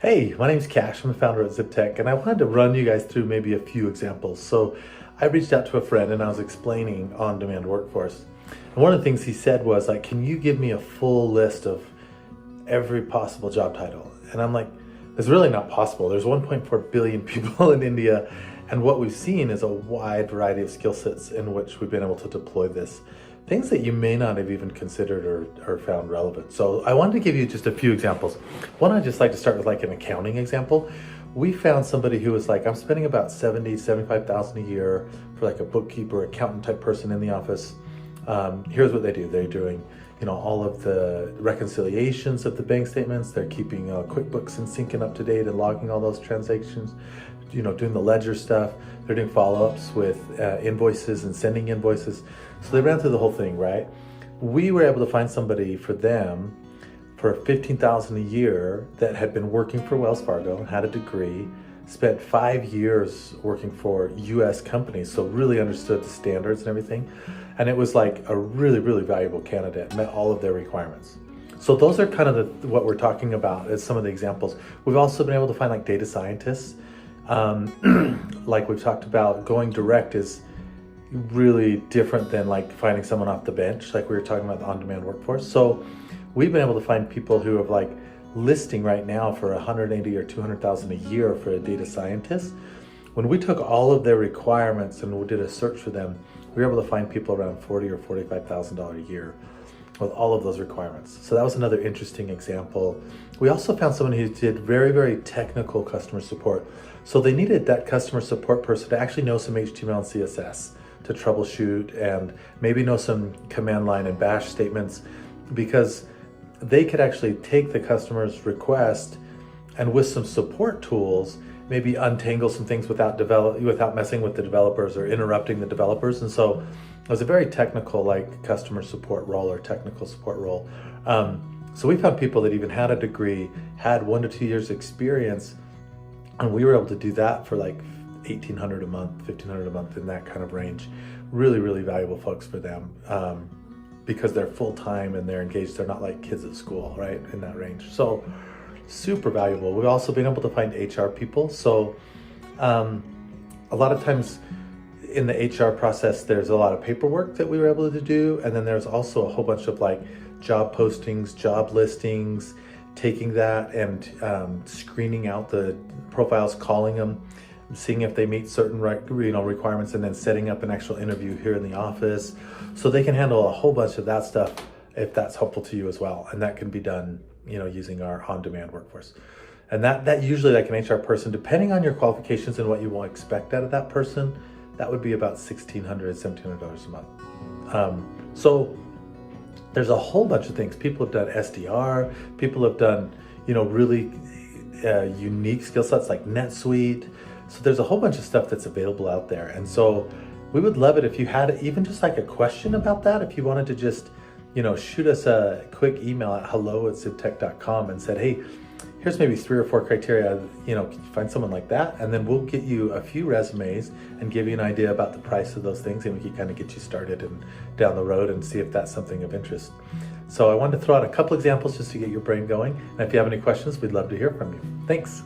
Hey, my name's Cash. I'm the founder at Zibtek, and I wanted to run you guys through maybe a few examples. So I reached out to a friend and I was explaining on-demand workforce. And one of the things he said was like, can you give me a full list of every possible job title? And I'm like, it's really not possible. There's 1.4 billion people in India, and what we've seen is a wide variety of skill sets in which we've been able to deploy this. Things that you may not have even considered or found relevant. So I wanted to give you just a few examples. One, I'd just like to start with like an accounting example. We found somebody who was like, I'm spending about 70, 75,000 a year for like a bookkeeper, accountant type person in the office. Here's what they do. They're doing, all of the reconciliations of the bank statements. They're keeping QuickBooks and syncing up to date and logging all those transactions, doing the ledger stuff. They're doing follow-ups with invoices and sending invoices. So they ran through the whole thing, right? We were able to find somebody for them for $15,000 a year that had been working for Wells Fargo, had a degree, spent 5 years working for US companies, so really understood the standards and everything. And it was like a really, really valuable candidate, met all of their requirements. So those are kind of what we're talking about as some of the examples. We've also been able to find like data scientists. Like we've talked about, going direct is really different than like finding someone off the bench, like we were talking about the on-demand workforce. So we've been able to find people who have like listing right now for 180 or 200,000 a year for a data scientist. When we took all of their requirements and we did a search for them, we were able to find people around $40,000 or $45,000 a year with all of those requirements. So that was another interesting example. We also found someone who did very, very technical customer support. So they needed that customer support person to actually know some HTML and CSS to troubleshoot and maybe know some command line and bash statements, because they could actually take the customer's request and with some support tools, maybe untangle some things without messing with the developers or interrupting the developers. And so it was a very technical like customer support role or technical support role. So we found people that even had a degree, had 1 to 2 years experience, and we were able to do that for like $1,800 a month, $1,500 a month, in that kind of range. Really, really valuable folks for them because they're full-time and they're engaged. They're not like kids at school, right? In that range. So super valuable. We've also been able to find HR people. So a lot of times in the HR process, there's a lot of paperwork that we were able to do. And then there's also a whole bunch of like job postings, job listings, taking that and screening out the profiles, calling them, seeing if they meet certain requirements, and then setting up an actual interview here in the office. So they can handle a whole bunch of that stuff if that's helpful to you as well. And that can be done, using our on-demand workforce. And that usually, like an HR person, depending on your qualifications and what you will expect out of that person, that would be about $1,600, $1,700 a month. So there's a whole bunch of things. People have done SDR, people have done, really unique skill sets like NetSuite. So there's a whole bunch of stuff that's available out there. And so we would love it if you had even just like a question about that. If you wanted to just, shoot us a quick email at hello@zibtek.com and said, hey, here's maybe 3 or 4 criteria, can you find someone like that? And then we'll get you a few resumes and give you an idea about the price of those things, and we can kind of get you started and down the road and see if that's something of interest. So I wanted to throw out a couple examples just to get your brain going. And if you have any questions, we'd love to hear from you. Thanks.